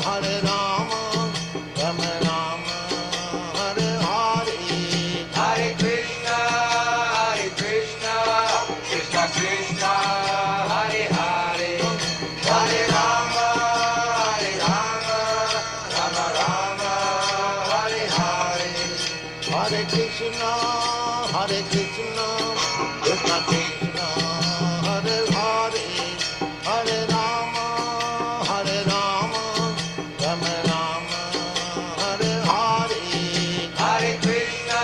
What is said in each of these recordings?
Hare Rama, Rama Rama, Hare Hare, Hare Krishna, Krishna Krishna, Hare Hare, Hare Rama, Rama Rama, Hare Hare, Hare Krishna, Krishna Krishna, Hare Hare, Hare Rama, Rama Rama, Hare Hare, Hare Krishna,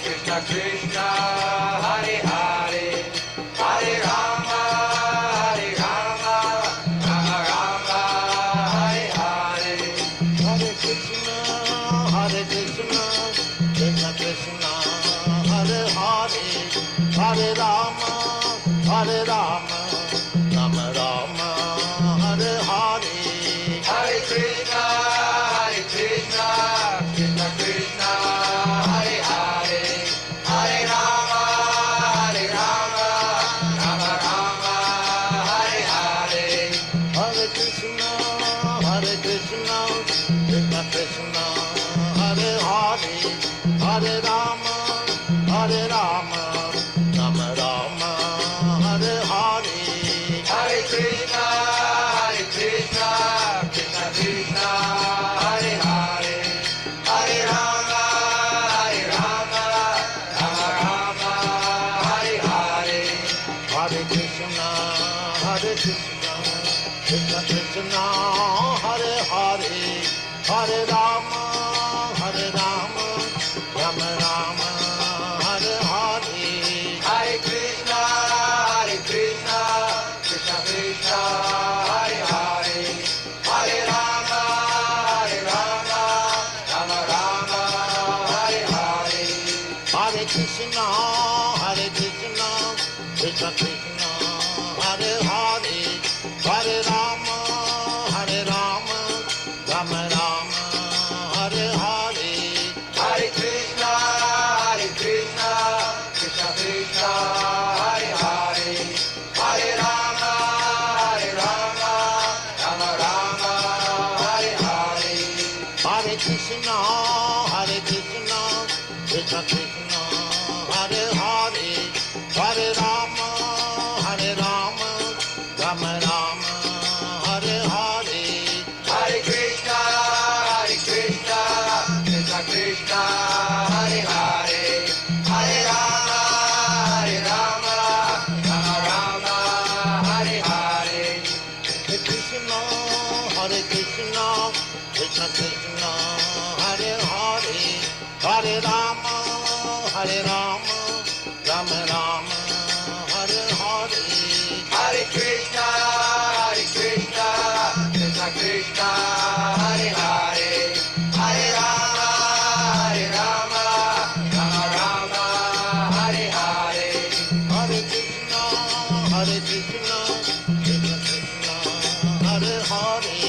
Krishna Krishna, Hare Hare, Hare Rama, Rama Rama, Hare Hare, Hare Krishna, Krishna Krishna, Hare Hare, Hare Rama, Rama Rama, Hare Hare, Hare Krishna, Krishna Krishna, Hare Hare, Hare Rama, Rama Rama, Hare Hare, Hare Krishna, Krishna Krishna, Hare Hare, Hare Rama, Rama Rama, Hare Hare, Hare Krishna, Krishna Krishna, Hare Hare, Hare Rama, Rama Rama, Hare Hare, Hare Krishna, Krishna Krishna, Hare Hare, Hare Rama, Rama Rama, Hare Hare, Hare Krishna, Krishna Krishna, Hare Hare, Hare Rama, Rama Rama, Hare Hare, Hare Krishna, Krishna Krishna, Hare Hare, Hare Rama, Rama Rama, Hare Hare, Hare Krishna, Krishna Krishna, Hare Hare, Hare Rama, Rama Rama, Hare Hare, Hare Krishna, Krishna Krishna, Hare Hare, Hare Rama, Rama Rama, Hare Hare, Hare Krishna, Krishna Krishna, Hare Hare, Hare Rama, Rama Rama, Hare Hare, Hare Krishna, Krishna Krishna, Hare Hare, Hare Rama, Rama Rama, Hare Hare, Hare Krishna, Krishna Krishna, Hare Hare, Hare Rama, Rama Rama, Hare Hare, Hare Krishna, Krishna Krishna, Hare Hare, Hare Rama, Rama Rama, Hare Hare, Hare Krishna, Krishna Krishna, Hare Hare,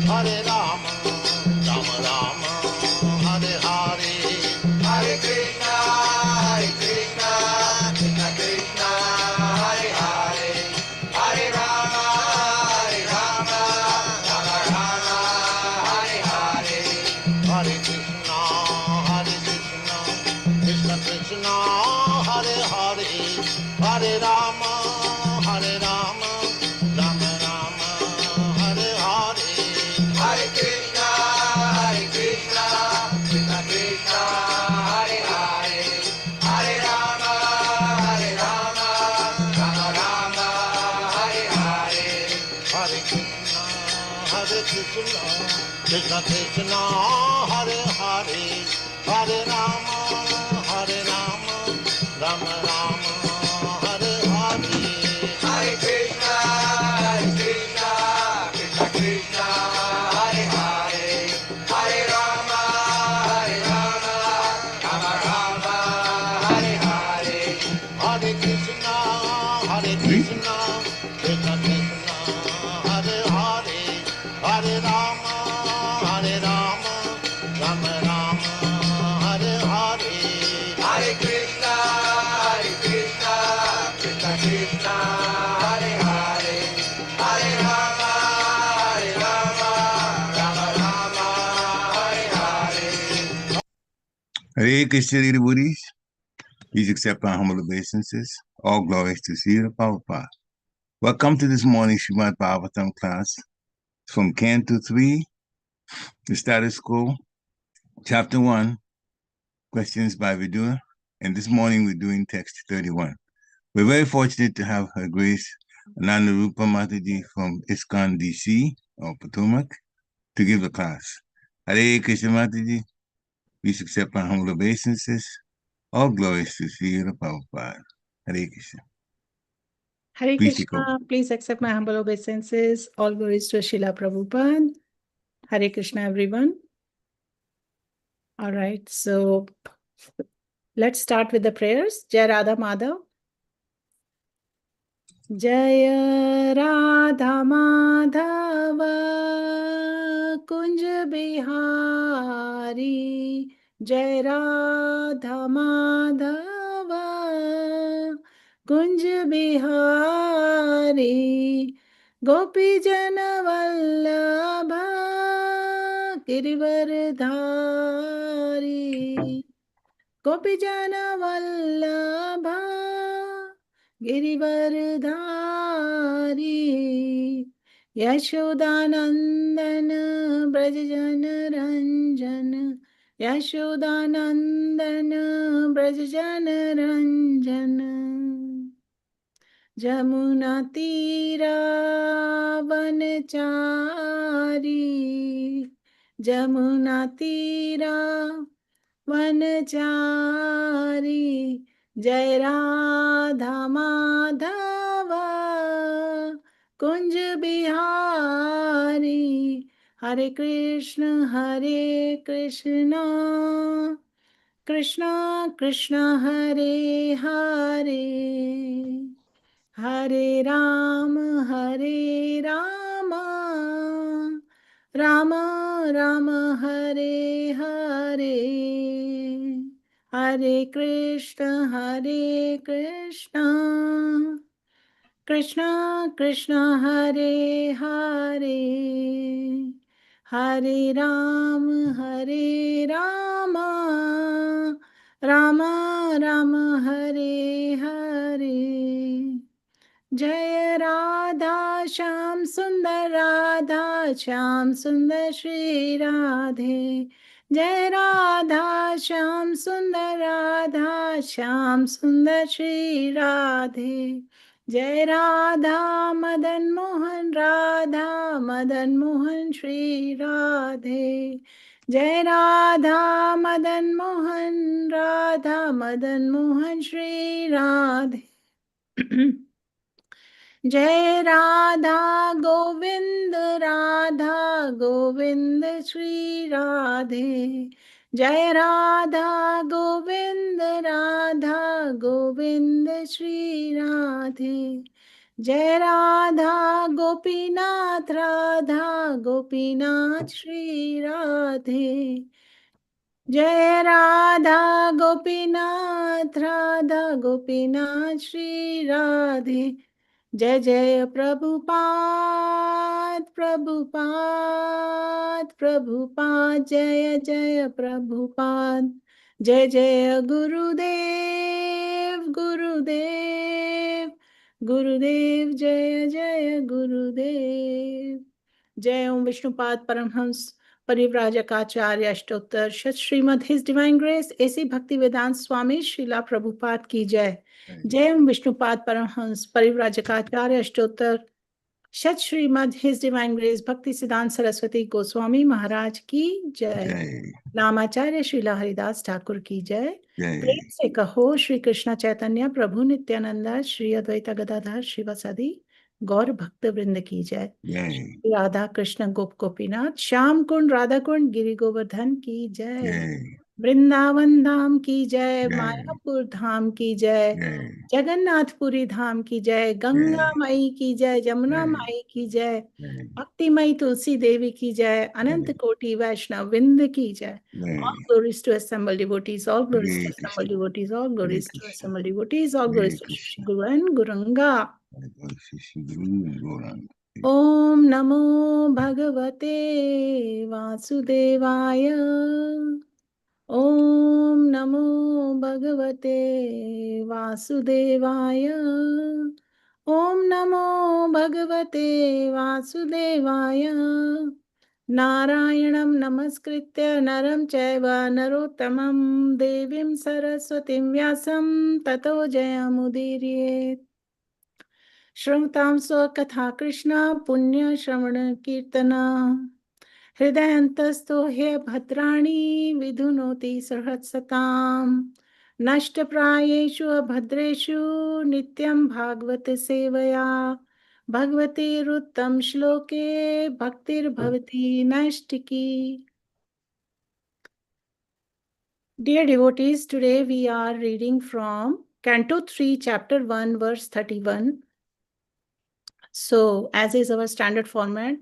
Hare Rama, Rama Rama, Hare Hare, Hare Krishna, Krishna Krishna, Hare Hare, Hare Rama, Rama Rama, Hare Hare, Hare Krishna, Krishna Krishna, Hare Hare, Hare Rama, Rama Rama, Hare Hare, Hare Krishna, Krishna Krishna, Hare Hare, Hare Rama, Rama Rama, Hare Hare, Hare Krishna, Krishna Krishna, Hare Hare, Hare Rama, Rama Rama, Hare Hare, Hare Krishna, Krishna Krishna, Hare Hare, Hare Rama, Rama Rama, Hare Hare, Hare Krishna, Hare Krishna, devotees. Please accept our humble obeisances. All glories to Srila Prabhupada. Welcome to this morning's Srimad Bhagavatam class from Canto 3, the status quo, Chapter 1, questions by Vidura. And this morning we're doing text 31. We're very fortunate to have Her Grace Anandarupa Mataji from ISKCON DC or Potomac to give the class. Hare Krishna Mataji. Please accept my humble obeisances. All glories to Srila Prabhupada. Hare Krishna. Hare Please take over. Krishna, please accept my humble obeisances. All glories to Srila Prabhupada. Hare Krishna, everyone. All right, so let's start with the prayers. Jai Radha Madhav. Jai Radha Madhava Kunja Bihari. Jai Radha Madhava Kunja Bihari. Gopi Jana Vallabha Girivardhari. Gopi Jana Vallabha Girivardhari. Yashodanandana Brajajana Ranjana. Yashodanandana Brajajana Ranjana. Jamuna Tira Vanachari. Jamuna Tira Vanachari. Jai Radha Madhava Kunj Bihari. Hare Krishna Krishna Krishna Hare Hare, Hare Rama Rama Rama Hare Hare, Hare Krishna Krishna Krishna Hare Hare, Hare Rama Rama Rama Hare Hare. Jai Radha Shyam Sundar Shri Radhe. Jai Radha Shyam Sundar Shri Radhe. Jai Radha Madan Mohan Shri Radhe. Jai Radha Madan Mohan Shri Radhe. Jai Radha Govind Shri Radhe. Jai Radha Govind Shri Radhe. Jai Radha Gopinath Shri Radhe. Jai Radha Gopinath Shri Radhe. Jai Jai Prabhupada, Jaya Jaya Prabhupada. Jai Jai Gurudev, Jaya Jaya Gurudev. Jai Om Vishnupad Paramhans Parivrajakaचार्य अष्टोत्तर शत Shrimad His Divine Grace AC Bhakti Vedanta Swami Srila Prabhupada की जय. जय ओम विष्णुपाद परमहंस परिव्राजकाचार्य अष्टोत्तर शत Shrimad His Divine Grace भक्ति सिद्धांत सरस्वती गोस्वामी महाराज की जय. रामाचार्य श्रीला हरिदास ठाकुर की जय. प्रेम से कहो श्री कृष्ण चैतन्य प्रभु नित्यानंद श्री अद्वैत गदाधर शिवासादि गौर भक्त वृंद की जय. राधा कृष्ण गोप गोपीनाथ श्याम कुंड राधा कुंड गिरि गोवर्धन की जय. वृंदावन धाम की जय. मायापुर धाम की जय. जगन्नाथपुरी धाम की जय. गंगा माई की जय. जमुना माई की जय. भक्तिमयी तुलसी देवी की जय. अनंत कोटि वैष्णव वृंद की जय. All glories to assembled devotees. All glories to assembled devotees. All glories to assembled devotees. All glories to Shri Guru and Guranga. Om Namo Bhagavate Vasudevaya. Om Namo Bhagavate Vasudevaya. Om Namo Bhagavate Vasudevaya. Narayanam Namaskritya Naram Chaiva Narottamam Devim Saraswatim Vyasam Tato Jayamudiriyet. Shramutam Swakatha Krishna Punya Shravana Kirtana Hridayantastho he bhadrani vidhunoti sarhatsatam nashtaprayeshu abhadreshu nityam bhagavate sevaya bhagavate ruttam shloke bhaktir bhavati nashtiki. Dear devotees, today we are reading from Canto 3, Chapter 1, verse 31. So, as is our standard format,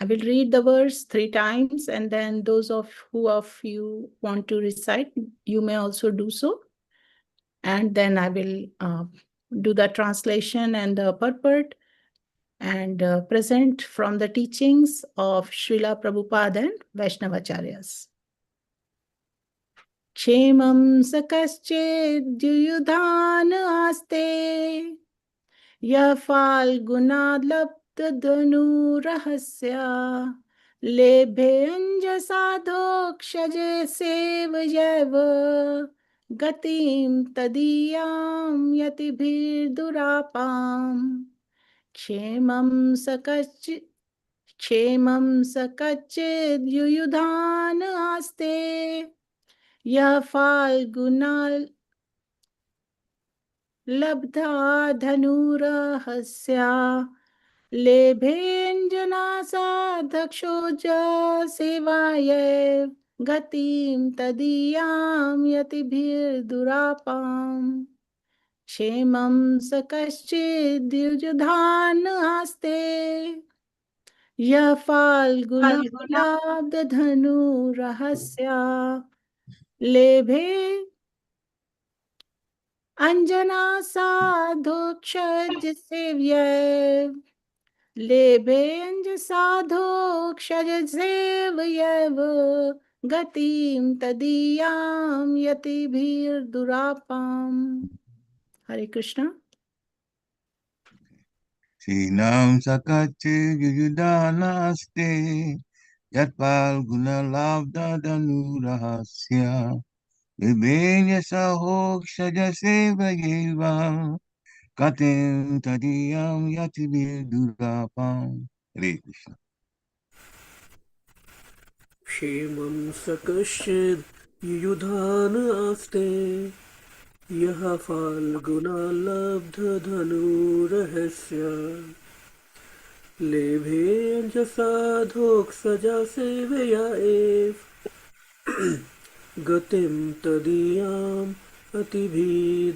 I will read the verse 3 times, and then those of you want to recite, you may also do so. And then I will do the translation and the purport and present from the teachings of Srila Prabhupada and Vaishnavacharyas. Kṣemaṁ sa kaccid Yuyudhāna āste phālgunāl labdha-dhanū-rahasyaḥ lebhe ñjasādhokṣaja-sevayaiva gatiṁ tadīyāṁ yatibhir durāpām kṣemaṁ sa kaccid Yuyudhāna āste phālgunāl labdha-dhanū-rahasyaḥ lebhe ñjasādhokṣaja-sevayaiva gatiṁ tadīyāṁ yatibhir durāpām kṣemaṁ sa kaccid Yuyudhāna āste phālgunāl labdha-dhanū-rahasyaḥ lebhe ñjasādhokṣaja-sevayaiva lebhe ñjasādhokṣaja-sevayaiva gatiṁ tadīyāṁ yatibhir durāpām. Hare Krishna. Kṣemaṁ kaccid Yuyudhāna āste phālgunāl labdha-dhanū-rahasyaḥ lebhe ñjasādhokṣaja-sevayaiva gatiṁ tadīyāṁ yatibhir durāpām. Hare Krishna. क्षेमं स कश्चिद् युयुधान आस्ते यः फाल्गुनाल् लब्धधनुरहस्याः लेभे ñjasādhokṣaja-sevayaiva gatiṁ tadīyāṁ yatibhir.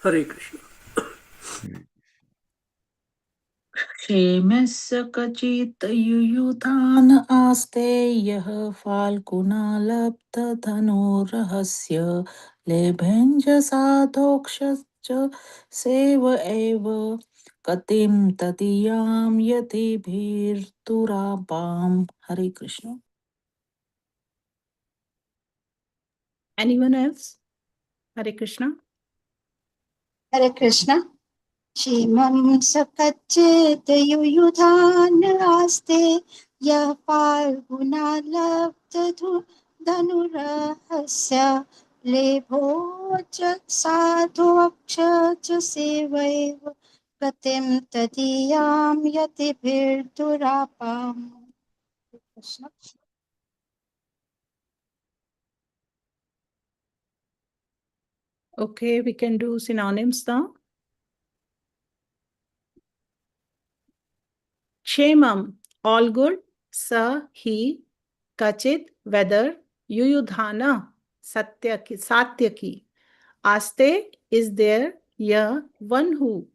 Hare Krishna. क्षेमस्य कचित् Yuyudhana आस्ते यः फाल्गुनाल लब्धधनुरहस्य लेभेञ्जसाधोक्षाजा-sevayaiva गतिं तदीयां यतिभिर्दुरापाम्. Hare Krishna. Anyone else? Hare Krishna. Hare Krishna. Kṣemaṁ sa kaccid Yuyudhāna āste yah phālgunāl labdha-dhanū-rahasyaḥ lebho ñjasādhokṣaja-sevayaiva gatiṁ tadīyāṁ yatibhir durāpām. Krishna. Okay, we can do synonyms now. Kṣemaṁ, all good. Sa, he. Kaccid, whether. Yuyudhāna, Satyaki. Āste, is there. Ya, one who.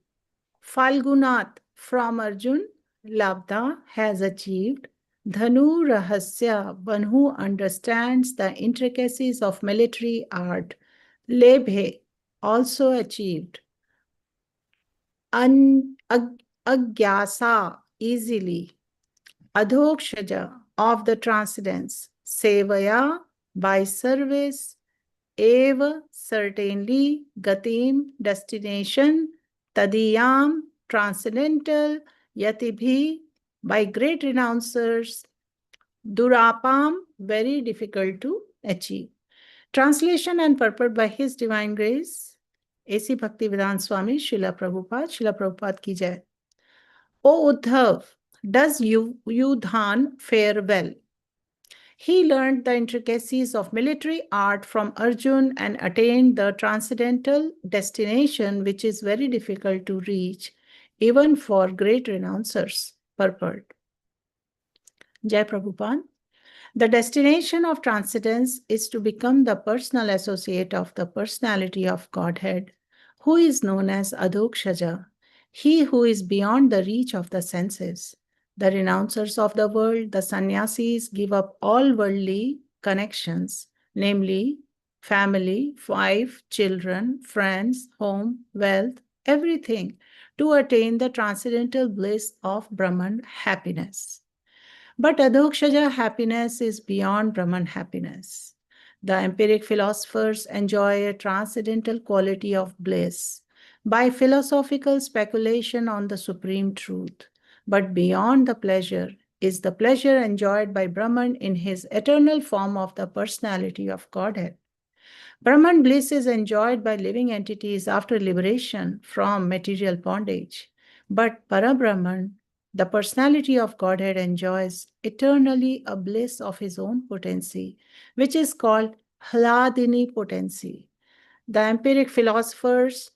Phālgunāt, from Arjun. Labdha, has achieved. Dhanu-rahasya, one who understands the intricacies of military art. Lebhe, also achieved. Agyasa, easily. Adhokshaja, of the transcendence. sevaya, by service, eva, certainly, gatiṁ, destination, tadīyāṁ, transcendental, yatibhir, by great renouncers, durāpām, very difficult to achieve. Translation and purport by His Divine Grace, A.C. Bhaktivedanta Swami, Srila Prabhupada ki jai. O Uddhava, does Yuyudhāna fare well? He learned the intricacies of military art from Arjuna and attained the transcendental destination, which is very difficult to reach, even for great renouncers. Purport. Jai Prabhupada. The destination of transcendence is to become the personal associate of the personality of Godhead, who is known as ñjasādhokṣaja, he who is beyond the reach of the senses. The renouncers of the world, the sannyasis, give up all worldly connections, namely family, wife, children, friends, home, wealth, everything, to attain the transcendental bliss of Brahman happiness. But ñjasādhokṣaja happiness is beyond Brahman happiness. The empiric philosophers enjoy a transcendental quality of bliss by philosophical speculation on the supreme truth. But beyond the pleasure is the pleasure enjoyed by Brahman in his eternal form of the personality of Godhead. Brahman bliss is enjoyed by living entities after liberation from material bondage. But Parabrahman, the personality of Godhead, enjoys eternally a bliss of his own potency, which is called Hladini potency. The empiric philosophers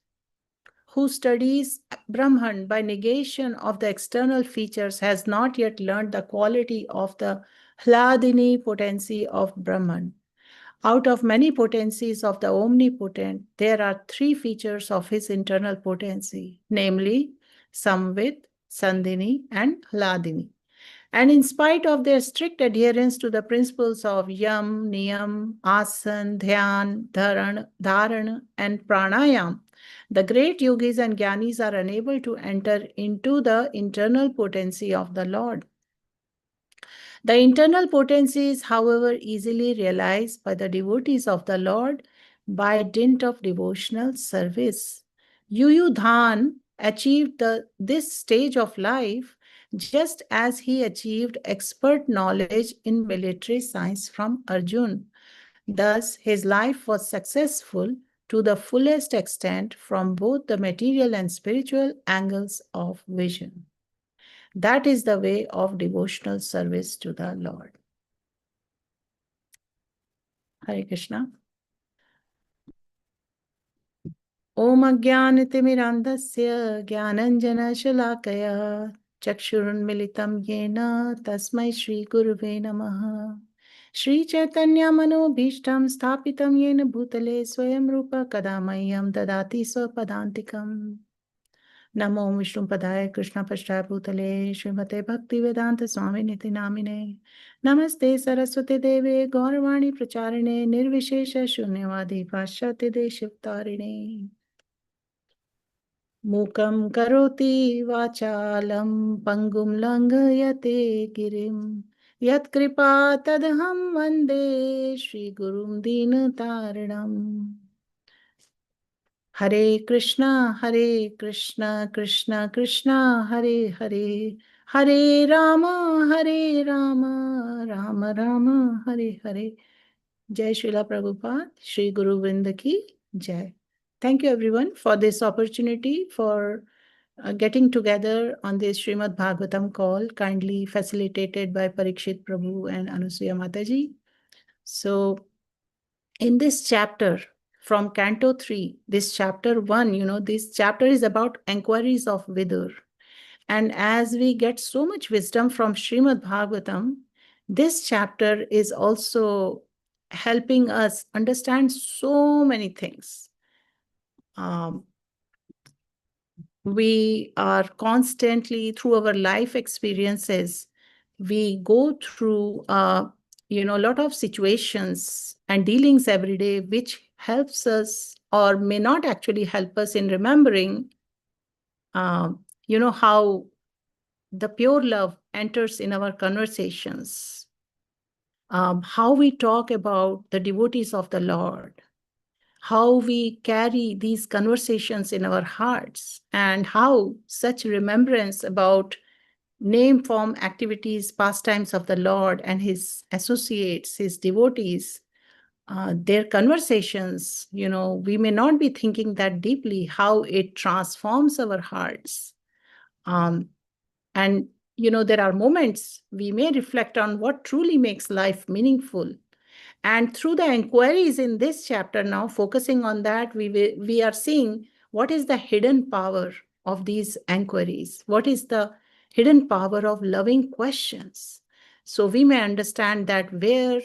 who studies Brahman by negation of the external features has not yet learned the quality of the Hladini potency of Brahman. Out of many potencies of the omnipotent, there are three features of his internal potency, namely Samvit, Sandhini, and Hladini. And in spite of their strict adherence to the principles of Yam, Niyam, Asan, Dhyan, Dharan, and Pranayam, the great yogis and jnanis are unable to enter into the internal potency of the Lord. The internal potency is, however, easily realized by the devotees of the Lord by dint of devotional service. Yuyudhāna achieved this stage of life just as he achieved expert knowledge in military science from Arjuna. Thus, his life was successful to the fullest extent from both the material and spiritual angles of vision. That is the way of devotional service to the Lord. Hare Krishna. Om ajnanatimirandasya jnananjana shalakaya chakshurunmilitam yena tasmai Shri Guruve namaha. Shri Chaitanya manobhishtam sthapitam yena bhutale swayam rupa kadamayam dadati swapadantikam. Namo Vishnu Padaya Krishna Pashaya Bhutale Srimate Bhakti Vedanta Swami Niti Namine Namaste Saraswati Deve Gauravani Pracharine Nirvishesha Shunyavadi Pashyate Deshivtarine Mukam Karoti Vachalam Pangum Langhayate Girim Yat Kripa Tadham Vande Shri Gurum Dina Taranam. Hare Krishna, Krishna Krishna, Hare Hare, Hare Rama, Rama Rama, Hare Hare. Jai Srila Prabhupada, Shri Guru Vrinda ki Jai. Thank you everyone for this opportunity for getting together on this Srimad Bhagavatam call, kindly facilitated by Parikshit Prabhu and Anusuya Mataji. So, in this chapter, from Canto 3, this chapter 1, this chapter is about enquiries of Vidur. And as we get so much wisdom from Srimad Bhagavatam, this chapter is also helping us understand so many things. We are constantly, through our life experiences, we go through a lot of situations and dealings every day, which helps us or may not actually help us in remembering, how the pure love enters in our conversations. how we talk about the devotees of the Lord, how we carry these conversations in our hearts, and how such remembrance about name, form, activities, pastimes of the Lord and his associates, his devotees, their conversations, we may not be thinking that deeply how it transforms our hearts. And there are moments we may reflect on what truly makes life meaningful. And through the inquiries in this chapter now, focusing on that, we are seeing what is the hidden power of these inquiries. What is the hidden power of loving questions? So we may understand that where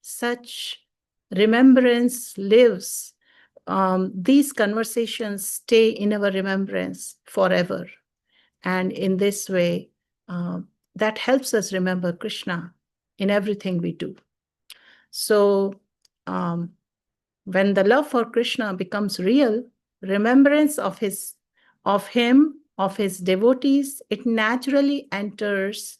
such remembrance lives, these conversations stay in our remembrance forever. And in this way, that helps us remember Krishna in everything we do. So when the love for Krishna becomes real, remembrance of him, of his devotees, it naturally enters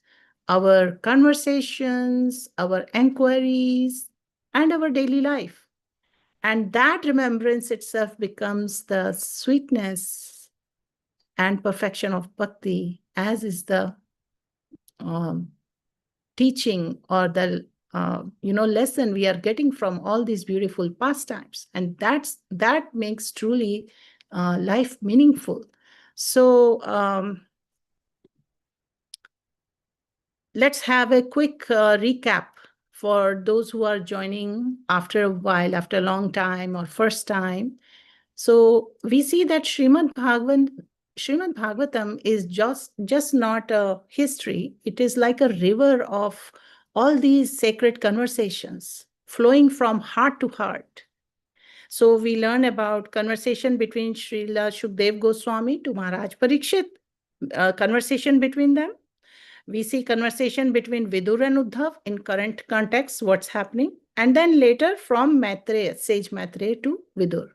our conversations, our inquiries, and our daily life. And that remembrance itself becomes the sweetness and perfection of bhakti, as is the teaching or the lesson we are getting from all these beautiful pastimes. And that makes truly life meaningful. So let's have a quick recap for those who are joining after a while, after a long time or first time. So we see that Srimad Bhagavatam is just not a history. It is like a river of all these sacred conversations flowing from heart to heart. So we learn about conversation between Srila Shukdev Goswami to Maharaj Parikshit, conversation between them. We see conversation between Vidur and Uddhava in current context, what's happening. And then later from Maitreya, sage Maitreya to Vidur.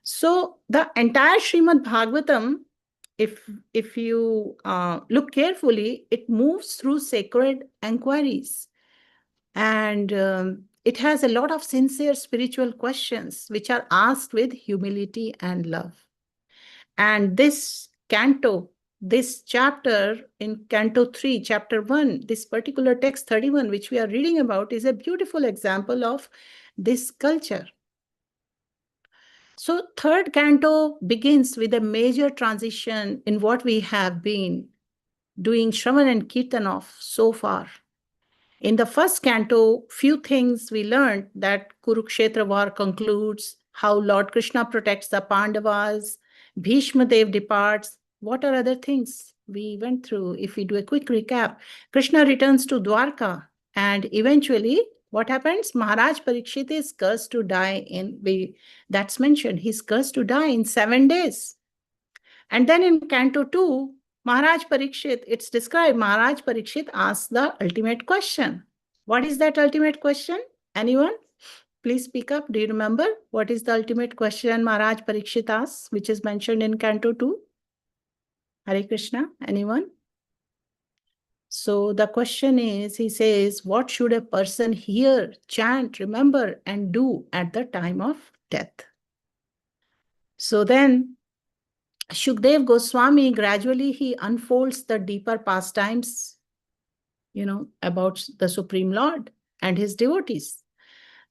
So the entire Srimad Bhagavatam, if you look carefully, it moves through sacred inquiries. And it has a lot of sincere spiritual questions which are asked with humility and love. And this canto, this chapter in Canto 3, Chapter 1, this particular text 31, which we are reading about, is a beautiful example of this culture. So third canto begins with a major transition in what we have been doing Shravan and Kirtan of so far. In the first canto, few things we learned, that Kurukshetra war concludes, how Lord Krishna protects the Pandavas, Bhishma Dev departs. What are other things we went through? If we do a quick recap, Krishna returns to Dwarka, and eventually what happens? Maharaj Parikshit is cursed to die that's mentioned. He's cursed to die in 7 days. And then in Canto 2, Maharaj Parikshit, it's described, Maharaj Parikshit asks the ultimate question. What is that ultimate question? Anyone? Please speak up. Do you remember what is the ultimate question Maharaj Parikshit asks, which is mentioned in Canto 2? Hare Krishna. Anyone? So the question is, he says, what should a person hear, chant, remember, and do at the time of death? So then, Shukdev Goswami, gradually he unfolds the deeper pastimes, about the Supreme Lord and his devotees.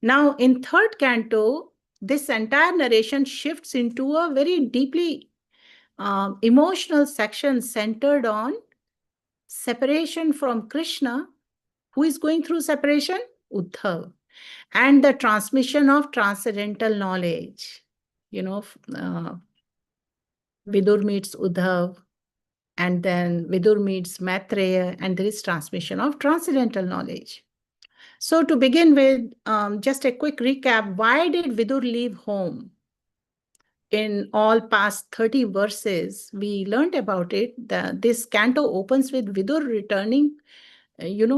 Now, in third canto, this entire narration shifts into a very deeply emotional section centered on separation from Krishna. Who is going through separation? Uddhava. And the transmission of transcendental knowledge. Vidur meets Uddhava, and then Vidur meets Maitreya, and there is transmission of transcendental knowledge. So to begin with, just a quick recap, why did Vidur leave home? In all past 30 verses, we learned about it. This canto opens with Vidur returning,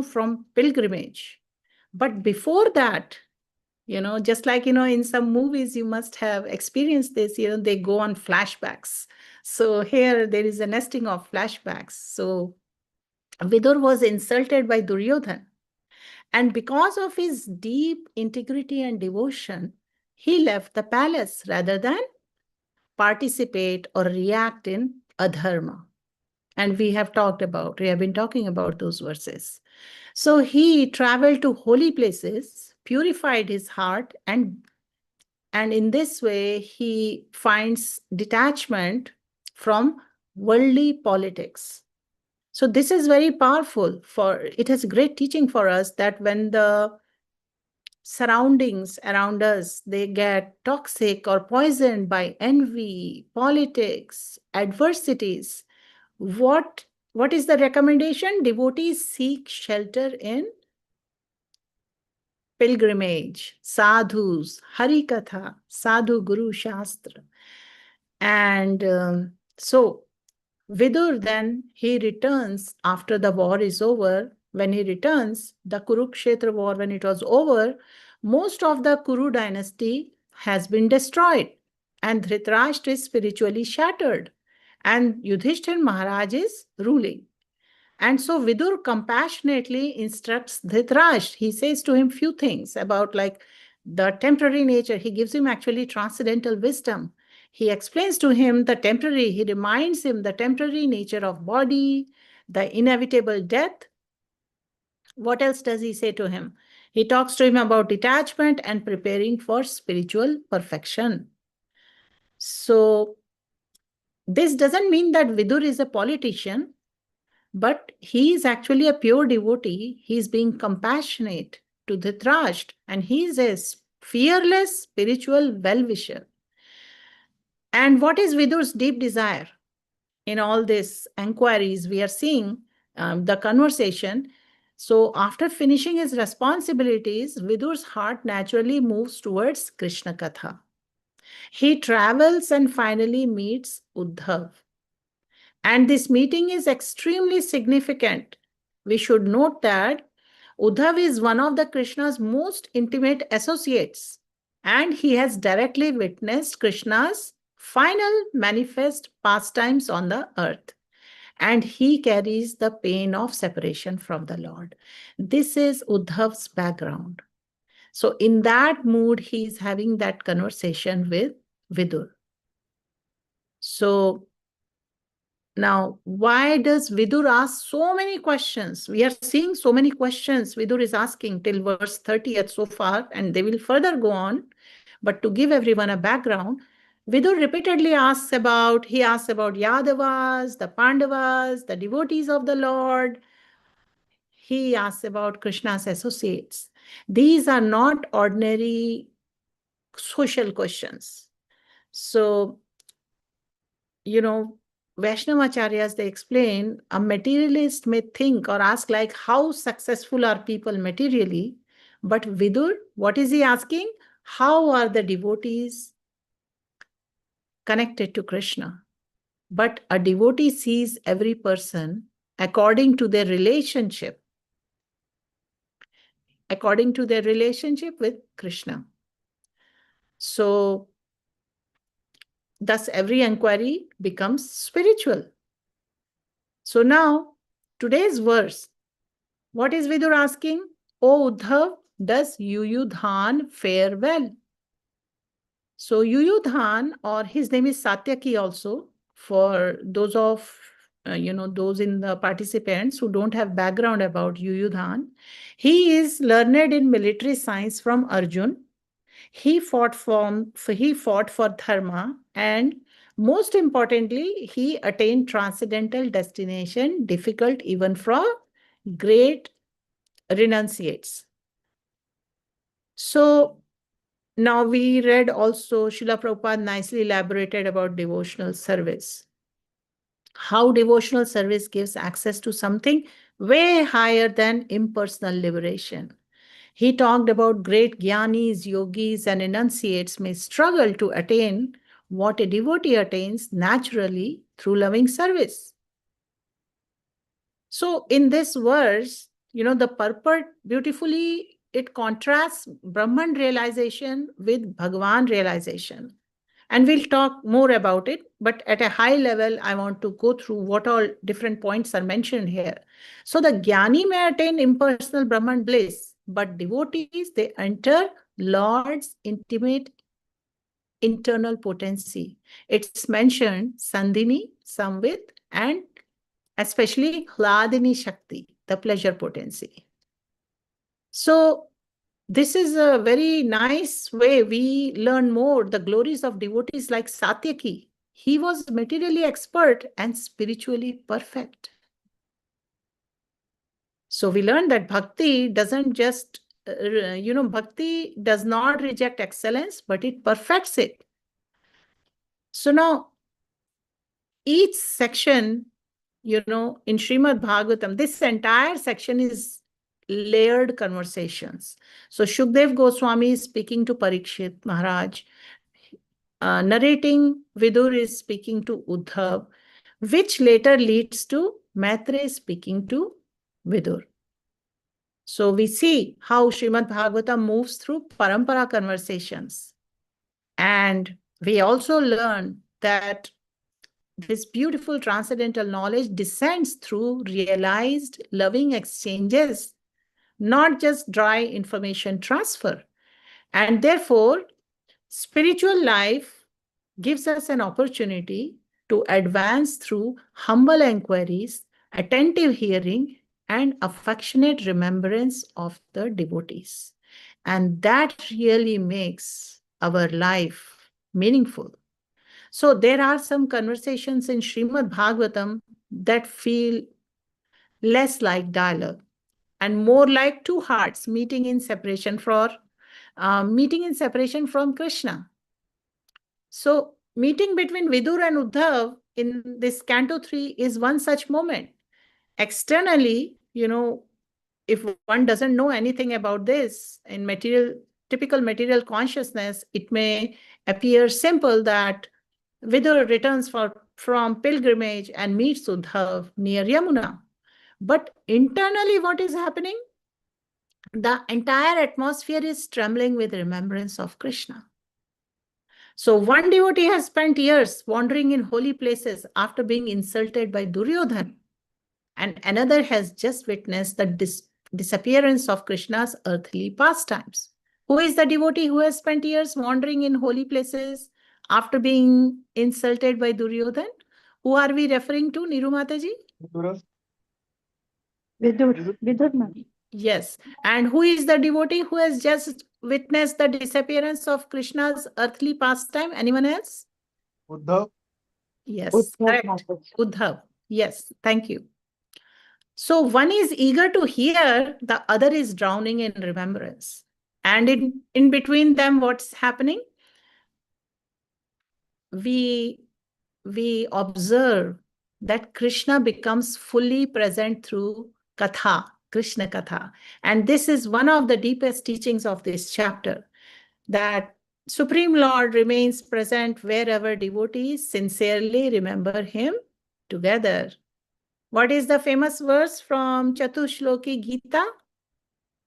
from pilgrimage. But before that, just like, in some movies, you must have experienced this, they go on flashbacks. So here there is a nesting of flashbacks. So Vidur was insulted by Duryodhana. And because of his deep integrity and devotion, he left the palace rather than participate or react in adharma. And we have been talking about those verses. So he traveled to holy places, purified his heart, and in this way he finds detachment from worldly politics. So this is very powerful. It has great teaching for us that when the surroundings around us, they get toxic or poisoned by envy, politics, adversities, what is the recommendation? Devotees seek shelter in pilgrimage, sadhus, harikatha, sadhu guru shastra. And so Vidur then, he returns after the war is over. When he returns, the Kurukshetra war, when it was over, most of the Kuru dynasty has been destroyed, and Dhritarashtra is spiritually shattered, and Yudhishthir Maharaj is ruling. And so Vidur compassionately instructs Dhritarashtra. He says to him few things about like the temporary nature. He gives him actually transcendental wisdom. He explains to him the temporary, he reminds him the temporary nature of body, the inevitable death. What else does he say to him? He talks to him about detachment and preparing for spiritual perfection. So this doesn't mean that Vidur is a politician, but he is actually a pure devotee. He's being compassionate to Dhritarashtra, and he is a fearless spiritual well-wisher. And what is Vidur's deep desire? In all these inquiries, we are seeing the conversation. So after finishing his responsibilities, Vidur's heart naturally moves towards Krishna Katha. He travels and finally meets Uddhava. And this meeting is extremely significant. We should note that Uddhava is one of the Krishna's most intimate associates, and he has directly witnessed Krishna's final manifest pastimes on the earth. And he carries the pain of separation from the Lord. This is Uddhava's background. So in that mood, he is having that conversation with Vidur. So now, why does Vidur ask so many questions? We are seeing so many questions Vidur is asking till verse 30th so far, and they will further go on. But to give everyone a background, Vidur repeatedly asks about Yadavas, the Pandavas, the devotees of the Lord. He asks about Krishna's associates. These are not ordinary social questions. So, Vaishnavacharyas, they explain, a materialist may think or ask like, how successful are people materially? But Vidur, what is he asking? How are the devotees connected to Krishna? But a devotee sees every person according to their relationship with Krishna. So, thus every inquiry becomes spiritual. So now, today's verse, what is Vidur asking? O Uddhava, does Yuyudhāna fare well? So Yuyudhāna, or his name is Satyaki also, for those of, those in the participants who don't have background about Yuyudhāna, he is learned in military science from Arjuna. He fought for dharma, and most importantly, he attained transcendental destination, difficult even for great renunciates. So now we read also, Srila Prabhupada nicely elaborated about devotional service. How devotional service gives access to something way higher than impersonal liberation. He talked about great jnanis, yogis, and enunciates may struggle to attain what a devotee attains naturally through loving service. So in this verse, the purport beautifully, it contrasts Brahman realization with Bhagavan realization. And we'll talk more about it, but at a high level, I want to go through what all different points are mentioned here. So the jnani may attain impersonal Brahman bliss, but devotees, they enter Lord's intimate internal potency. It's mentioned Sandhini, Samvit, and especially Hladini Shakti, the pleasure potency. So this is a very nice way we learn more the glories of devotees like Satyaki. He was materially expert and spiritually perfect. So we learn that bhakti doesn't just, bhakti does not reject excellence, but it perfects it. So now, each section, in Srimad Bhagavatam, this entire section is layered conversations. So Shukdev Goswami is speaking to Parikshit Maharaj. Narrating, Vidur is speaking to Uddhava, which later leads to Maitreya speaking to Vidur. So we see how Srimad Bhagavatam moves through parampara conversations. And we also learn that this beautiful transcendental knowledge descends through realized loving exchanges, not just dry information transfer. And therefore, spiritual life gives us an opportunity to advance through humble inquiries, attentive hearing, and affectionate remembrance of the devotees. And that really makes our life meaningful. So there are some conversations in Srimad Bhagavatam that feel less like dialogue and more like two hearts meeting in separation from Krishna. So meeting between Vidur and Uddhava in this Canto 3 is one such moment. Externally, if one doesn't know anything about this in typical material consciousness, it may appear simple that Vidur returns from pilgrimage and meets Uddhava near Yamuna. But internally, what is happening? The entire atmosphere is trembling with remembrance of Krishna. So one devotee has spent years wandering in holy places after being insulted by Duryodhana, and another has just witnessed the disappearance of Krishna's earthly pastimes. Who is the devotee who has spent years wandering in holy places after being insulted by Duryodhana? Who are we referring to, Niru Mataji? Vidur. Yes. And who is the devotee who has just witnessed the disappearance of Krishna's earthly pastime? Anyone else? Uddhava. Yes, correct. Uddhava. Yes, thank you. So one is eager to hear, the other is drowning in remembrance. And in between them, what's happening? We observe that Krishna becomes fully present through Katha, Krishna Katha. And this is one of the deepest teachings of this chapter, that Supreme Lord remains present wherever devotees sincerely remember him together. What is the famous verse from Chatushloki Gita?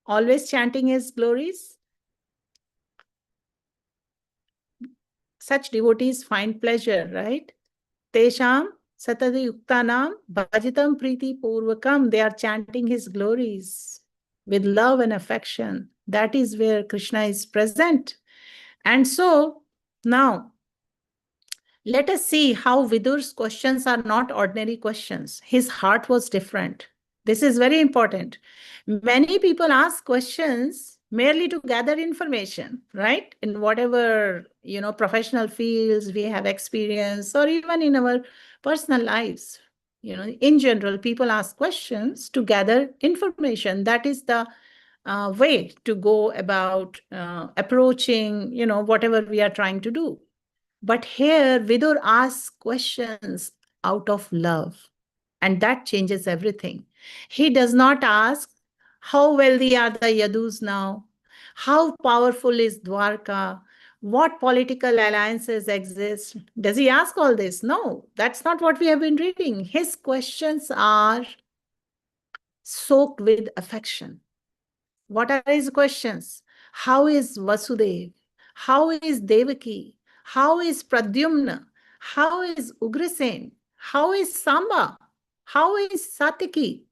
Always chanting his glories. Such devotees find pleasure, right? Tesham satadi yuktanam bhajitam priti purvakam. They are chanting his glories with love and affection. That is where Krishna is present. And so now, let us see how Vidur's questions are not ordinary questions. His heart was different. This is very important. Many people ask questions merely to gather information, right? In whatever, professional fields we have experience, or even in our personal lives. In general, people ask questions to gather information. That is the way to go about approaching, whatever we are trying to do. But here, Vidur asks questions out of love, and that changes everything. He does not ask, how wealthy are the Yadus now? How powerful is Dwarka? What political alliances exist? Does he ask all this? No, that's not what we have been reading. His questions are soaked with affection. What are his questions? How is Vasudev? How is Devaki? How is Pradyumna? How is Ugrasen? How is Samba? How is Satyaki?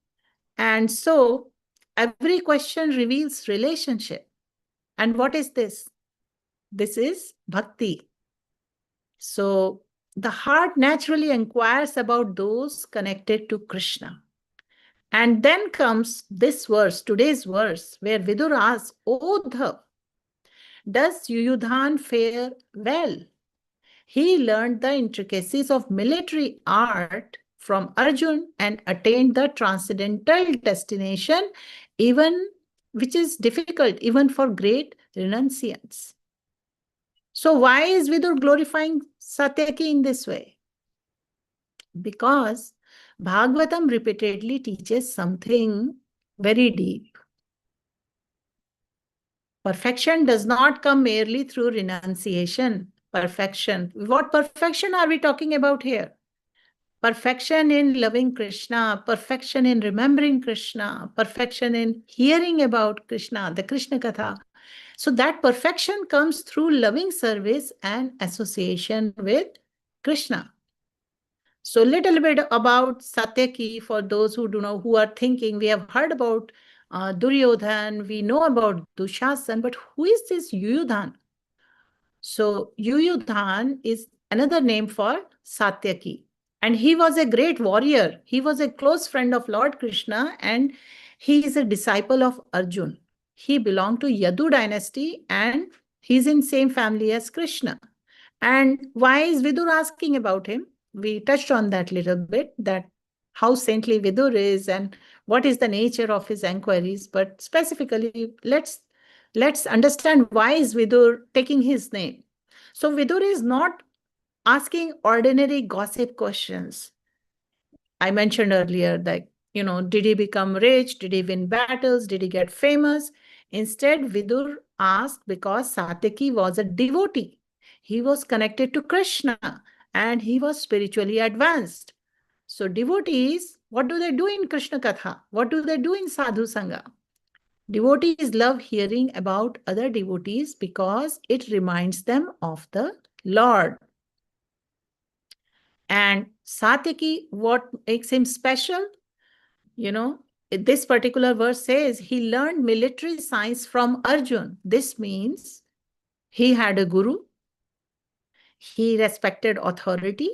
And so every question reveals relationship. And what is this? This is bhakti. So the heart naturally inquires about those connected to Krishna. And then comes this verse, today's verse, where Vidur asks, O Uddhava, does Yuyudhāna fare well? He learned the intricacies of military art from Arjuna and attained the transcendental destination, even which is difficult even for great renunciants. So why is Vidur glorifying Satyaki in this way? Because Bhagavatam repeatedly teaches something very deep. Perfection does not come merely through renunciation. Perfection. What perfection are we talking about here? Perfection in loving Krishna, perfection in remembering Krishna, perfection in hearing about Krishna, the Krishna Katha. So that perfection comes through loving service and association with Krishna. So a little bit about Satyaki for those who do know, who are thinking. We have heard about Duryodhana, we know about Dushasan, but who is this Yuyudhana? So Yuyudhana is another name for Satyaki. And he was a great warrior. He was a close friend of Lord Krishna, and he is a disciple of Arjuna. He belonged to Yadu dynasty, and he's in same family as Krishna. And why is Vidur asking about him? We touched on that little bit, that how saintly Vidur is and what is the nature of his enquiries. But specifically, let's understand why is Vidur taking his name. So Vidur is not asking ordinary gossip questions. I mentioned earlier that, did he become rich? Did he win battles? Did he get famous? Instead, Vidur asked because Satyaki was a devotee. He was connected to Krishna and he was spiritually advanced. So devotees, what do they do in Krishna Katha? What do they do in Sadhu Sangha? Devotees love hearing about other devotees because it reminds them of the Lord. And Satyaki, what makes him special? This particular verse says he learned military science from Arjuna. This means he had a guru, he respected authority,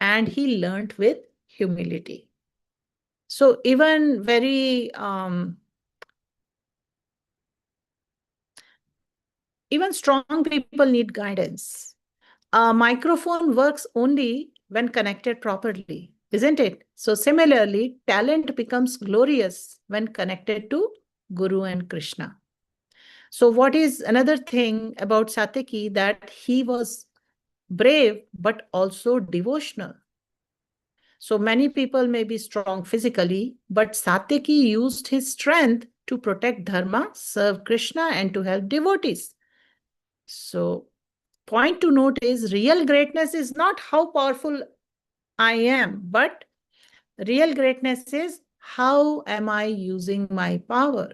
and he learned with humility. So even even strong people need guidance. A microphone works only when connected properly, isn't it? So similarly, talent becomes glorious when connected to Guru and Krishna. So what is another thing about Satyaki? That he was brave, but also devotional. So many people may be strong physically, but Satyaki used his strength to protect dharma, serve Krishna, and to help devotees. So point to note is real greatness is not how powerful I am, but real greatness is how am I using my power?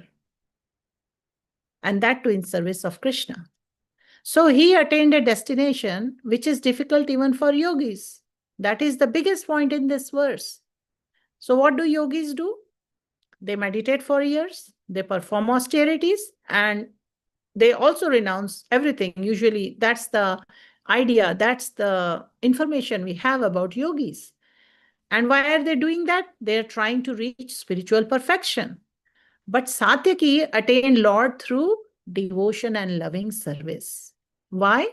And that too in service of Krishna. So he attained a destination which is difficult even for yogis. That is the biggest point in this verse. So what do yogis do? They meditate for years, they perform austerities, and they also renounce everything. Usually that's the idea, that's the information we have about yogis. And why are they doing that? They're trying to reach spiritual perfection. But Satyaki attained Lord through devotion and loving service. Why?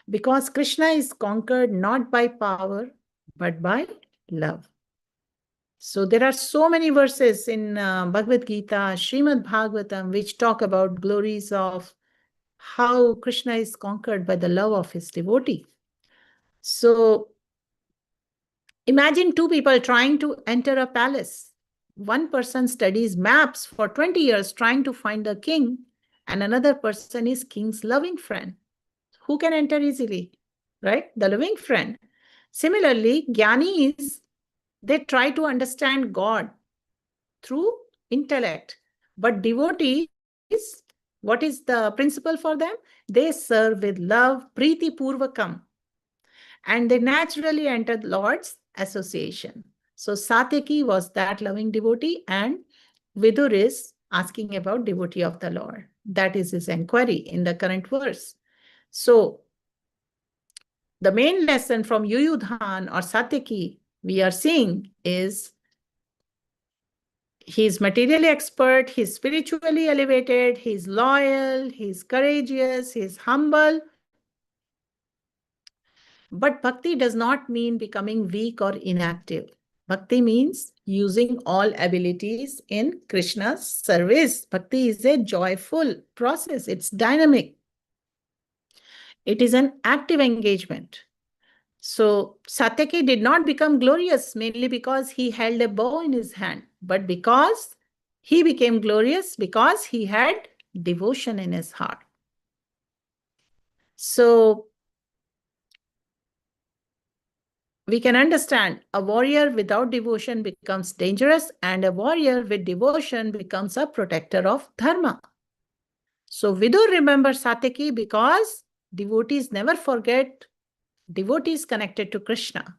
Because Krishna is conquered not by power, but by love. So there are so many verses in Bhagavad Gita, Srimad Bhagavatam, which talk about glories of how Krishna is conquered by the love of his devotee. So imagine two people trying to enter a palace. One person studies maps for 20 years trying to find the king, and another person is king's loving friend. Who can enter easily, right? The loving friend. Similarly, Jnanis, they try to understand God through intellect. But devotees, what is the principle for them? They serve with love, priti purvakam. And they naturally entered Lord's association. So Satyaki was that loving devotee, and Vidur is asking about devotee of the Lord. That is his inquiry in the current verse. So, the main lesson from Yuyudhāna or Satyaki we are seeing is he's materially expert, he's spiritually elevated, he's loyal, he's courageous, he's humble. But bhakti does not mean becoming weak or inactive. Bhakti means using all abilities in Krishna's service. Bhakti is a joyful process. It's dynamic. It is an active engagement. So Satyaki did not become glorious mainly because he held a bow in his hand, but because he became glorious because he had devotion in his heart. So we can understand a warrior without devotion becomes dangerous, and a warrior with devotion becomes a protector of dharma. So Vidur remembers Satyaki because devotees never forget devotees connected to Krishna.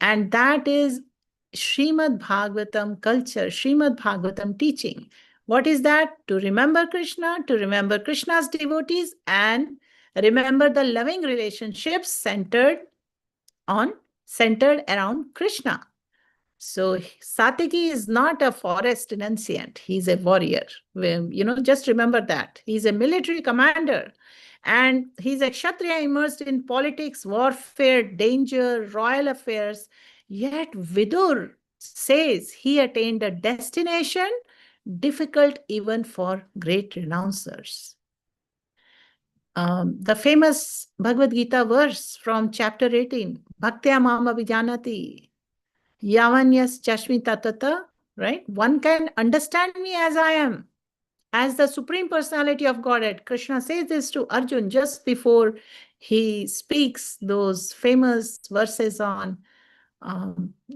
And that is Srimad Bhagavatam culture, Srimad Bhagavatam teaching. What is that? To remember Krishna, to remember Krishna's devotees, and remember the loving relationships centered around Krishna. So Satyaki is not a forest renunciant. He's a warrior. Just remember that. He's a military commander. And he's a Kshatriya immersed in politics, warfare, danger, royal affairs. Yet Vidur says he attained a destination difficult even for great renouncers. The famous Bhagavad Gita verse from chapter 18, Bhaktya Mam Abhijanati, Yavanyas Chashmi Tatata, right? One can understand me as I am, as the Supreme Personality of Godhead. Krishna says this to Arjuna just before he speaks those famous verses on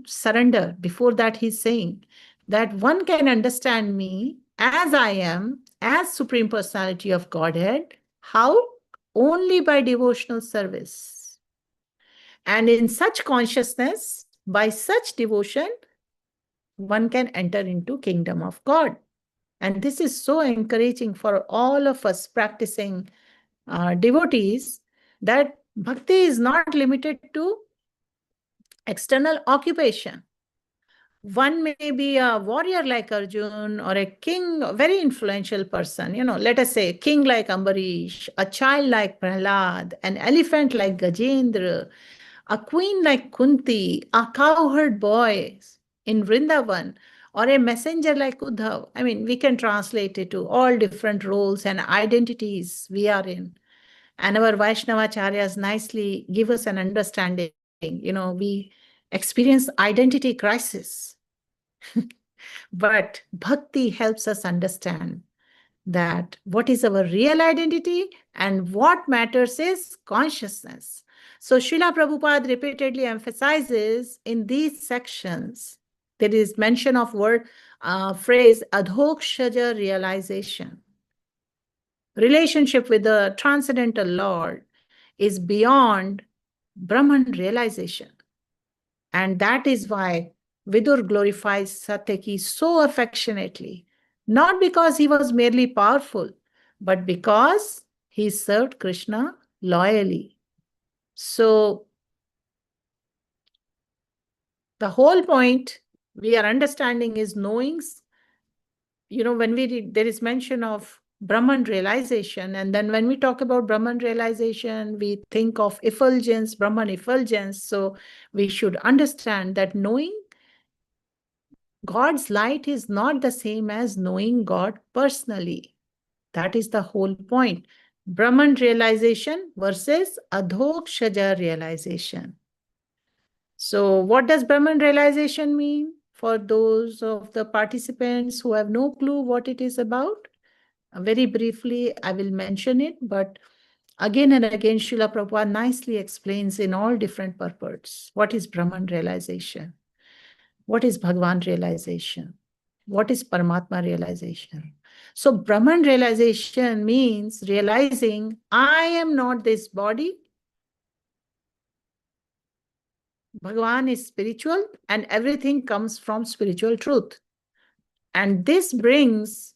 surrender. Before that, he's saying that one can understand me as I am, as Supreme Personality of Godhead. How? Only by devotional service. And in such consciousness, by such devotion, one can enter into kingdom of God. And this is so encouraging for all of us practicing devotees, that bhakti is not limited to external occupation. One may be a warrior like Arjuna, or a king, a very influential person, let us say a king like Ambarish, a child like Prahlad, an elephant like Gajendra, a queen like Kunti, a cowherd boy in Vrindavan, or a messenger like Uddhava. I mean, we can translate it to all different roles and identities we are in. And our Vaishnavacharyas nicely give us an understanding. We experience identity crisis. But bhakti helps us understand that what is our real identity and what matters is consciousness. So Srila Prabhupada repeatedly emphasizes in these sections, there is mention of phrase ñjasādhokṣaja realization. Relationship with the transcendental Lord is beyond Brahman realization. And that is why Vidur glorifies Satyaki so affectionately, not because he was merely powerful, but because he served Krishna loyally. So, the whole point we are understanding is knowings. When we read, there is mention of Brahman realization, and then when we talk about Brahman realization, we think of effulgence, Brahman effulgence. So, we should understand that knowing God's light is not the same as knowing God personally. That is the whole point. Brahman realization versus ñjasādhokṣaja realization. So what does Brahman realization mean for those of the participants who have no clue what it is about? Very briefly, I will mention it, but again and again, Srila Prabhupada nicely explains in all different purports what is Brahman realization. What is Bhagavan realization? What is Paramatma realization? So Brahman realization means realizing I am not this body. Bhagavan is spiritual and everything comes from spiritual truth. And this brings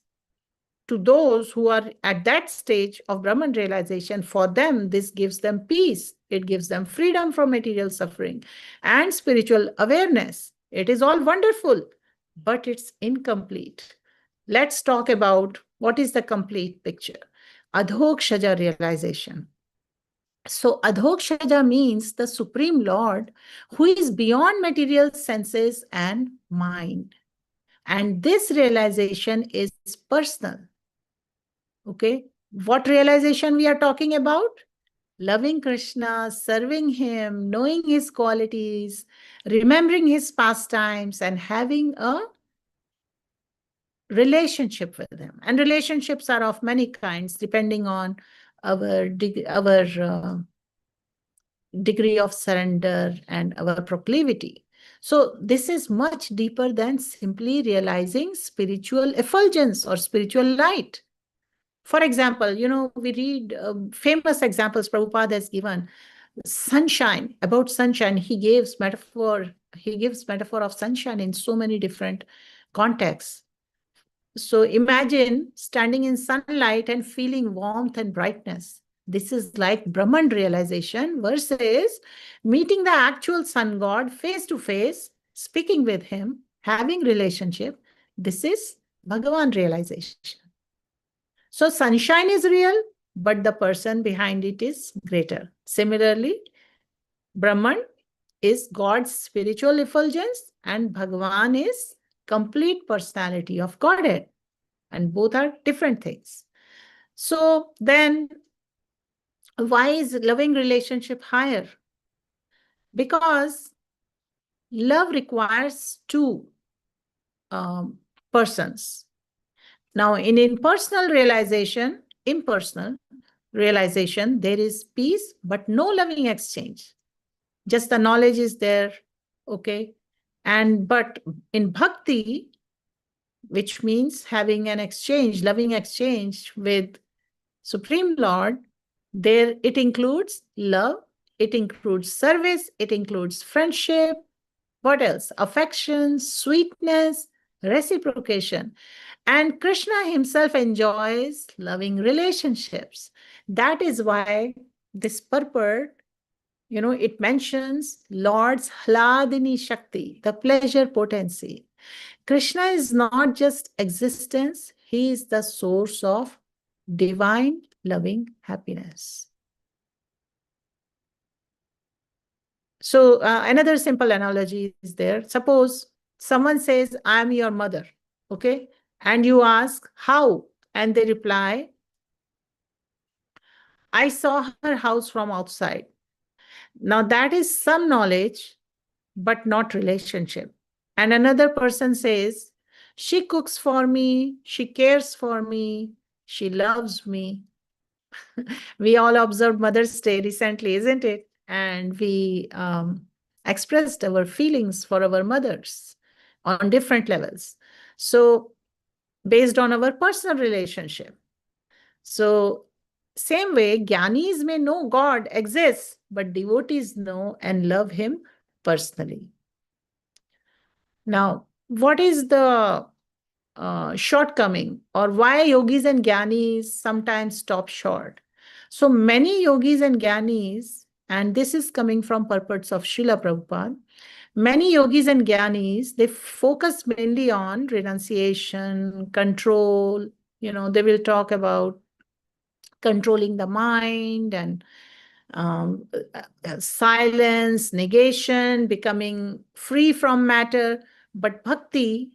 to those who are at that stage of Brahman realization, for them, this gives them peace. It gives them freedom from material suffering and spiritual awareness. It is all wonderful, but it's incomplete. Let's talk about what is the complete picture. Adhokṣaja realization. So Adhokṣaja means the Supreme Lord who is beyond material senses and mind. And this realization is personal. Okay, what realization we are talking about? Loving Krishna, serving him, knowing his qualities, remembering his pastimes, and having a relationship with him. And relationships are of many kinds, depending on our degree of surrender and our proclivity. So this is much deeper than simply realizing spiritual effulgence or spiritual light. For example, we read famous examples Prabhupada has given. Sunshine, about sunshine, he gives metaphor of sunshine in so many different contexts. So imagine standing in sunlight and feeling warmth and brightness. This is like Brahman realization versus meeting the actual sun god face to face, speaking with him, having relationship. This is Bhagavan realization. So sunshine is real, but the person behind it is greater. Similarly, Brahman is God's spiritual effulgence and Bhagavan is complete personality of Godhead. And both are different things. So then, why is loving relationship higher? Because love requires two persons. Now, in impersonal realization, there is peace, but no loving exchange. Just the knowledge is there, okay? But in bhakti, which means having an exchange, loving exchange with Supreme Lord, there it includes love, it includes service, it includes friendship. What else? Affection, sweetness, reciprocation. And Krishna himself enjoys loving relationships. That is why this purport, it mentions Lord's Hladini Shakti, the pleasure potency. Krishna is not just existence, he is the source of divine loving happiness. So another simple analogy is there. Suppose someone says, I'm your mother, okay? And you ask, how? And they reply, I saw her house from outside. Now that is some knowledge, but not relationship. And another person says, she cooks for me, she cares for me, she loves me. We all observed Mother's Day recently, isn't it? And we expressed our feelings for our mothers on different levels. So based on our personal relationship. So same way, Jnanis may know God exists, but devotees know and love him personally. Now, what is the shortcoming, or why yogis and Jnanis sometimes stop short? So many yogis and Jnanis, and this is coming from purports of Srila Prabhupada, many yogis and Jnanis, they focus mainly on renunciation, control. They will talk about controlling the mind and silence, negation, becoming free from matter. But bhakti,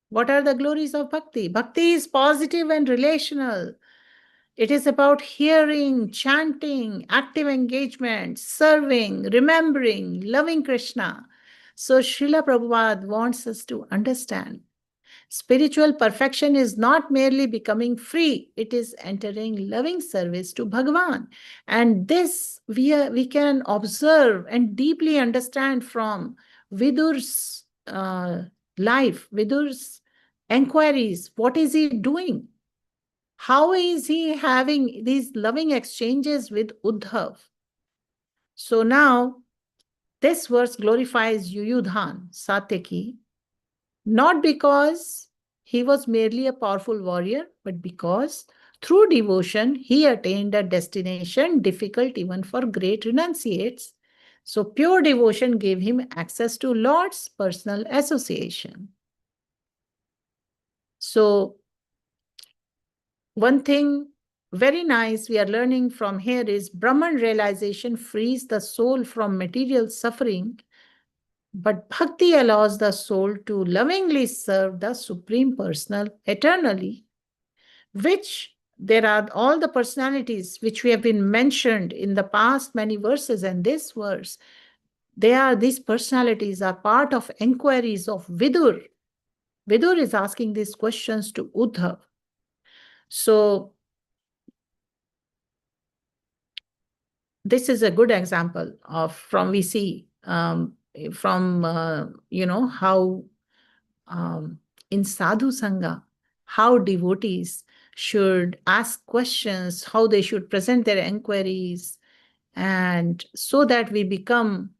what are the glories of bhakti? Bhakti is positive and relational. It is about hearing, chanting, active engagement, serving, remembering, loving Krishna. So Srila Prabhupada wants us to understand spiritual perfection is not merely becoming free, it is entering loving service to Bhagavan. And this we can observe and deeply understand from Vidur's life, Vidur's inquiries. What is he doing? How is he having these loving exchanges with Uddhava? So now, this verse glorifies Yuyudhāna, Satyaki, not because he was merely a powerful warrior, but because through devotion he attained a destination difficult even for great renunciates. So pure devotion gave him access to Lord's personal association. So one thing very nice we are learning from here is Brahman realization frees the soul from material suffering, but bhakti allows the soul to lovingly serve the Supreme Personal eternally, which there are all the personalities which we have been mentioned in the past many verses and this verse. These personalities are part of inquiries of Vidur. Vidur is asking these questions to Uddhava. So this is a good example of how in sadhu sangha, how devotees should ask questions, how they should present their inquiries, and so that we become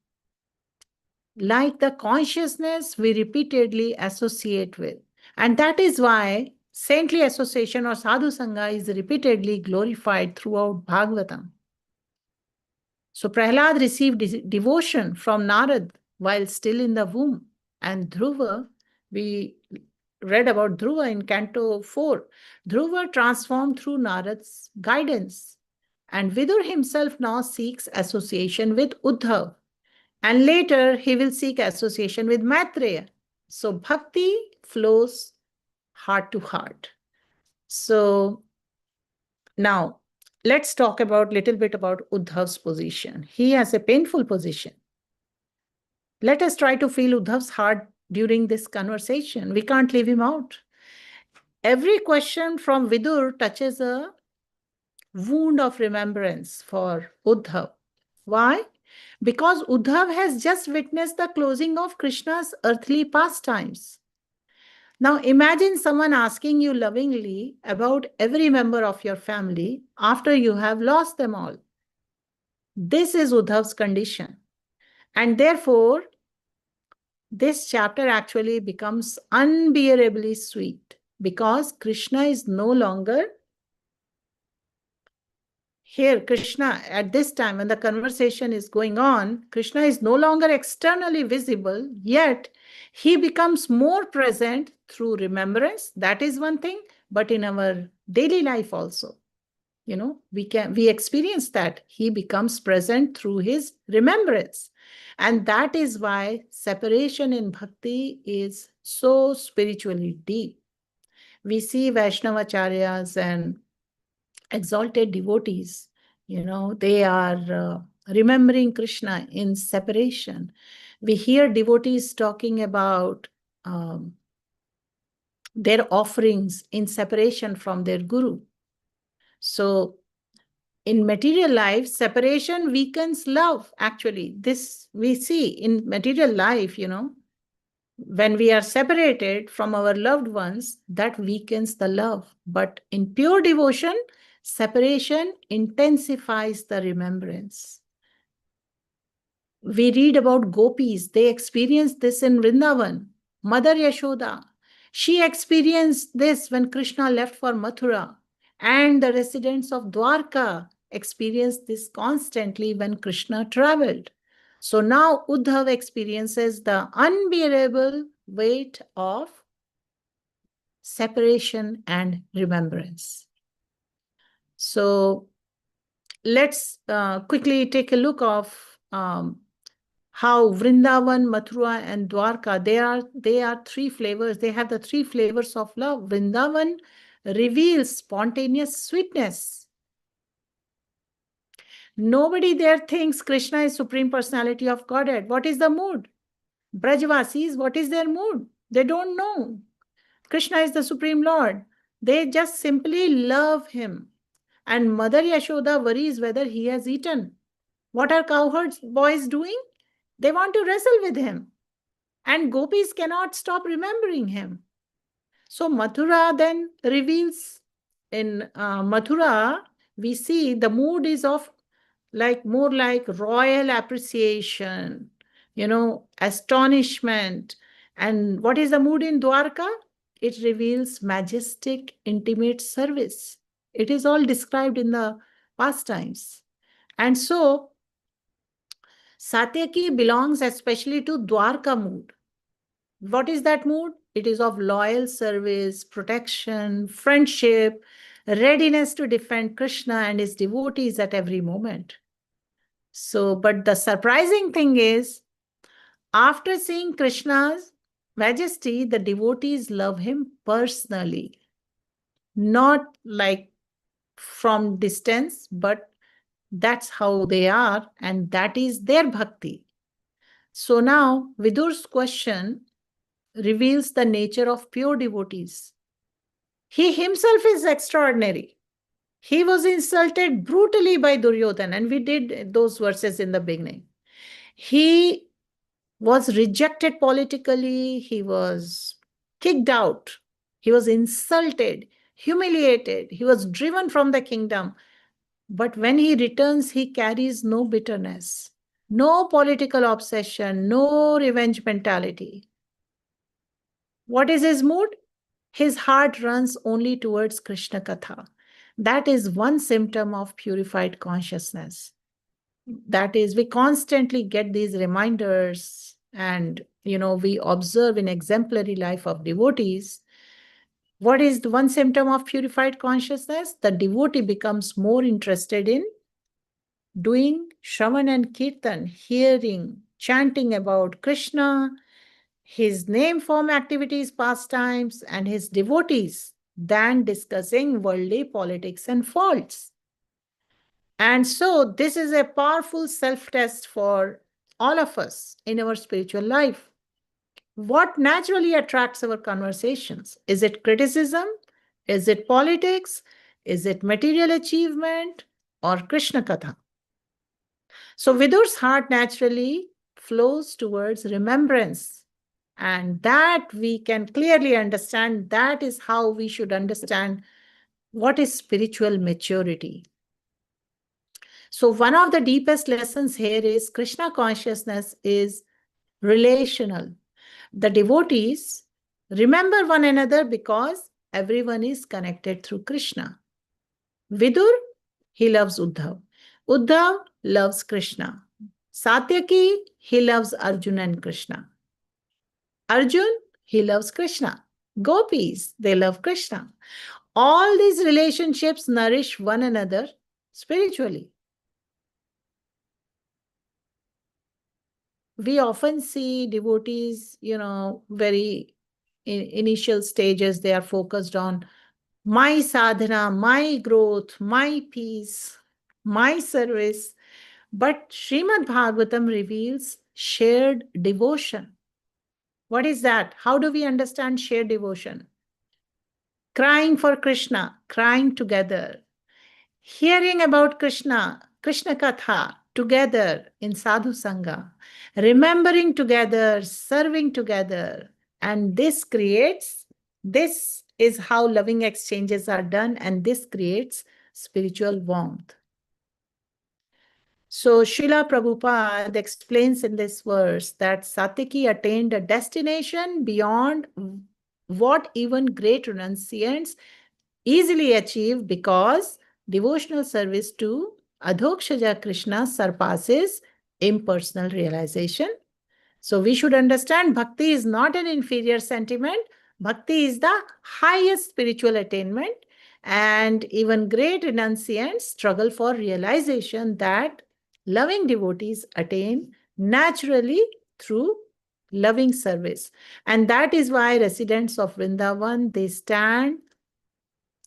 like the consciousness we repeatedly associate with. And that is why saintly association or sadhu sangha is repeatedly glorified throughout Bhagavatam. So Prahlad received devotion from Narad while still in the womb. And Dhruva, we read about Dhruva in Canto 4. Dhruva transformed through Narad's guidance. And Vidur himself now seeks association with Uddhava. And later he will seek association with Maitreya. So bhakti flows heart to heart. So now let's talk about little bit about Uddhava's position. He has a painful position. Let us try to feel Uddhava's heart during this conversation. We can't leave him out. Every question from Vidur touches a wound of remembrance for Uddhava. Why? Because Uddhava has just witnessed the closing of Krishna's earthly pastimes. Now imagine someone asking you lovingly about every member of your family after you have lost them all. This is Uddhava's condition. And therefore, this chapter actually becomes unbearably sweet because Krishna is no longer here. Krishna, at this time when the conversation is going on, Krishna is no longer externally visible, yet he becomes more present through remembrance. That is one thing, but in our daily life also, we experience that he becomes present through his remembrance. And that is why separation in bhakti is so spiritually deep. We see Vaishnavacharyas and exalted devotees, they are remembering Krishna in separation. We hear devotees talking about their offerings in separation from their guru. So in material life, separation weakens love, actually. This we see in material life, when we are separated from our loved ones, that weakens the love. But in pure devotion, separation intensifies the remembrance. We read about gopis. They experienced this in Vrindavan. Mother Yashoda, she experienced this when Krishna left for Mathura. And the residents of Dwarka experienced this constantly when Krishna traveled. So now Uddhava experiences the unbearable weight of separation and remembrance. So let's quickly take a look of how Vrindavan, Mathura, and Dwarka, they are three flavors. They have the three flavors of love. Vrindavan reveals spontaneous sweetness. Nobody there thinks Krishna is Supreme Personality of Godhead. What is the mood? Brajvasis, what is their mood? They don't know. Krishna is the Supreme Lord. They just simply love him. And Mother Yashoda worries whether he has eaten. What are cowherd boys doing? They want to wrestle with him. And gopis cannot stop remembering him. So Mathura then reveals, in Mathura, we see the mood is of more like royal appreciation, astonishment. And what is the mood in Dwarka? it reveals majestic, intimate service. It is all described in the pastimes. And so, Satyaki belongs especially to Dwarka mood. What is that mood? It is of loyal service, protection, friendship, readiness to defend Krishna and his devotees at every moment. So, but the surprising thing is, after seeing Krishna's majesty, the devotees love him personally, not like from distance, but that's how they are, and that is their bhakti. So now, Vidur's question reveals the nature of pure devotees. He himself is extraordinary. He was insulted brutally by Duryodhana, and we did those verses in the beginning. He was rejected politically, he was kicked out, he was insulted, humiliated, he was driven from the kingdom. But when he returns, he carries no bitterness, no political obsession, no revenge mentality. What is his mood? His heart runs only towards Krishna Katha. That is one symptom of purified consciousness. That is, we constantly get these reminders, and we observe in exemplary life of devotees. What is the one symptom of purified consciousness? The devotee becomes more interested in doing Shravan and Kirtan, hearing, chanting about Krishna, his name form activities, pastimes, and his devotees than discussing worldly politics and faults. And so this is a powerful self-test for all of us in our spiritual life. What naturally attracts our conversations? Is it criticism? Is it politics? Is it material achievement? Or Krishna Katha? So Vidur's heart naturally flows towards remembrance. And that we can clearly understand. That is how we should understand what is spiritual maturity. So one of the deepest lessons here is Krishna consciousness is relational. The devotees remember one another because everyone is connected through Krishna. Vidur, he loves Uddhava. Uddhava loves Krishna. Satyaki, he loves Arjuna and Krishna. Arjun, he loves Krishna. Gopis, they love Krishna. All these relationships nourish one another spiritually. We often see devotees, very initial stages, they are focused on my sadhana, my growth, my peace, my service. But Srimad Bhagavatam reveals shared devotion. What is that? How do we understand shared devotion? Crying for Krishna, crying together. Hearing about Krishna, Krishna Katha, together in Sadhu Sangha. Remembering together, serving together. And this is how loving exchanges are done, and this creates spiritual warmth. So Srila Prabhupada explains in this verse that Satyaki attained a destination beyond what even great renunciants easily achieve, because devotional service to Adhokshaja Krishna surpasses impersonal realization. So we should understand bhakti is not an inferior sentiment. Bhakti is the highest spiritual attainment, and even great renunciants struggle for realization that loving devotees attain naturally through loving service. And that is why residents of Vrindavan, they stand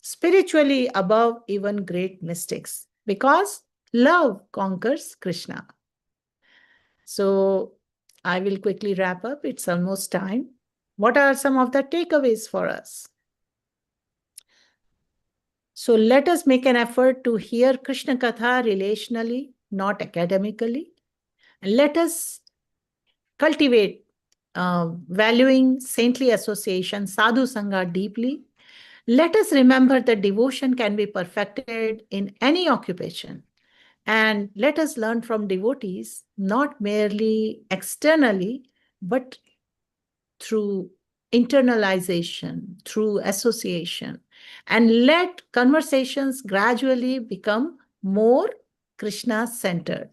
spiritually above even great mystics, because love conquers Krishna. So I will quickly wrap up. It's almost time. What are some of the takeaways for us? So let us make an effort to hear Krishna Katha relationally, not academically. And let us cultivate valuing saintly association, sadhu sangha deeply. Let us remember that devotion can be perfected in any occupation. And let us learn from devotees, not merely externally, but through internalization, through association, and let conversations gradually become more Krishna-centered.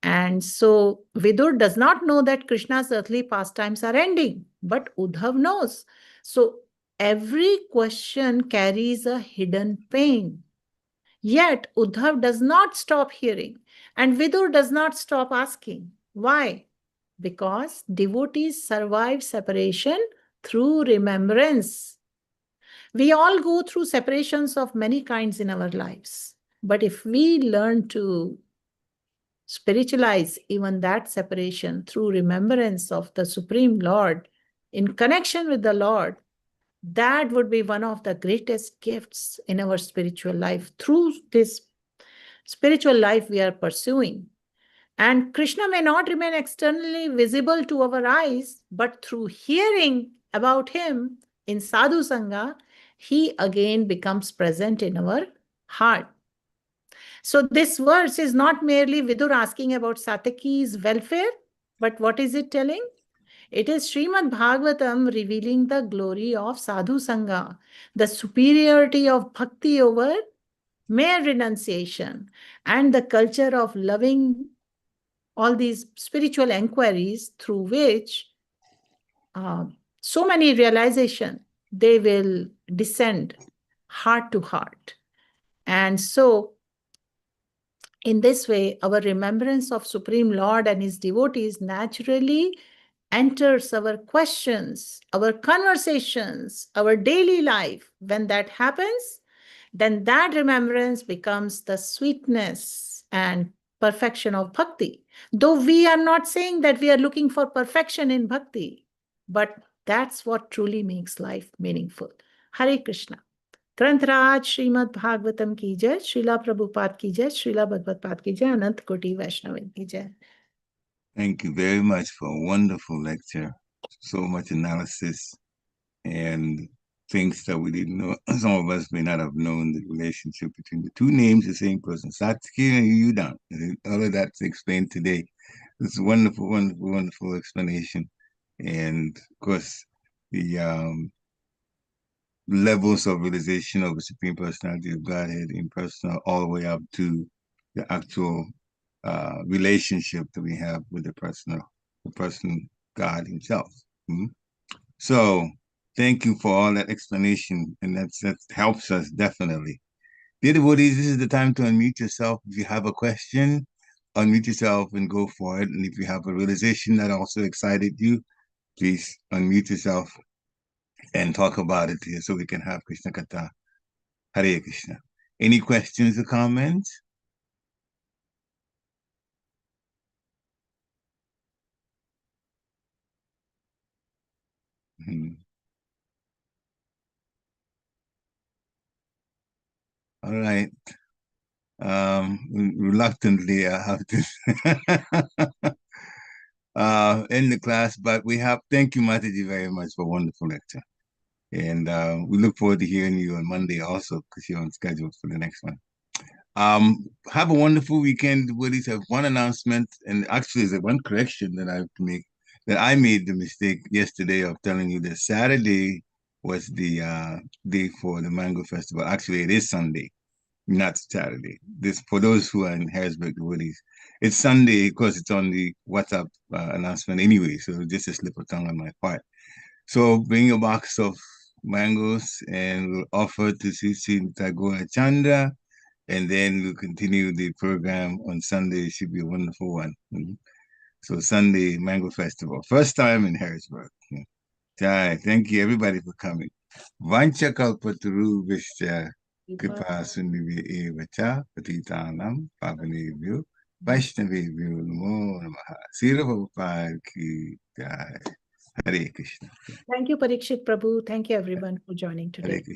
And so Vidur does not know that Krishna's earthly pastimes are ending, but Uddhava knows. So every question carries a hidden pain. Yet Uddhava does not stop hearing, and Vidur does not stop asking. Why? Because devotees survive separation through remembrance. We all go through separations of many kinds in our lives. But if we learn to spiritualize even that separation through remembrance of the Supreme Lord, in connection with the Lord, that would be one of the greatest gifts in our spiritual life. Through this spiritual life we are pursuing. And Krishna may not remain externally visible to our eyes, but through hearing about him in sadhu sangha, he again becomes present in our heart. So this verse is not merely Vidur asking about Sataki's welfare, but what is it telling? It is Srimad Bhagavatam revealing the glory of sadhu sangha, the superiority of bhakti over mere renunciation, and the culture of loving all these spiritual enquiries through which so many realization, they will descend heart to heart. And so in this way, our remembrance of Supreme Lord and his devotees naturally enters our questions, our conversations, our daily life. When that happens, then that remembrance becomes the sweetness and perfection of bhakti. Though we are not saying that we are looking for perfection in bhakti, but that's what truly makes life meaningful. Hare Krishna. ग्रंथराज Shrimad Bhagavatam की जय, श्रीला प्रभुपाद की जय, श्रीला भगवतपाद की जय, अनंत कोटि वैष्णव की जय. Thank you very much for a wonderful lecture. So much analysis and things that we didn't know. Some of us may not have known the relationship between the two names, the same person, Satya and Yuyudhāna. All of that's explained today. It's a wonderful, wonderful, wonderful explanation. And of course, the levels of realization of the Supreme Personality of Godhead, impersonal, all the way up to the actual relationship that we have with the person God himself. So thank you for all that explanation, and that helps us definitely. Dear devotees, this is the time to unmute yourself. If you have a question, unmute yourself and go for it. And if you have a realization that also excited you, please unmute yourself and talk about it here so we can have Krishna Katha. Hare Krishna. Any questions or comments? All right. Reluctantly, I have to end the class, but thank you, Mataji, very much for a wonderful lecture. And we look forward to hearing you on Monday also, because you're on schedule for the next one. Have a wonderful weekend. We have one announcement, and actually there's one correction that I have to make, that I made the mistake yesterday of telling you that Saturday was the day for the Mango Festival. Actually, it is Sunday, not Saturday. This, for those who are in Harrisburg, devotees, it's Sunday because it's on the WhatsApp announcement anyway, so just a slip of tongue on my part. So bring a box of mangoes and we'll offer to Sisi Tagore Chandra, and then we'll continue the program on Sunday. It should be a wonderful one. So Sunday, Mango Festival. First time in Harrisburg. Jai. Thank you, everybody, for coming. Vancha kalpaturu vishya kripa sundivya cha patitānaṁ pavanebhyo vaishnavebhyo namo namaha. Srila Prabhupada ki jai. Hare Krishna. Thank you, Parikshit Prabhu. Thank you, everyone, for joining today. Hare Krishna.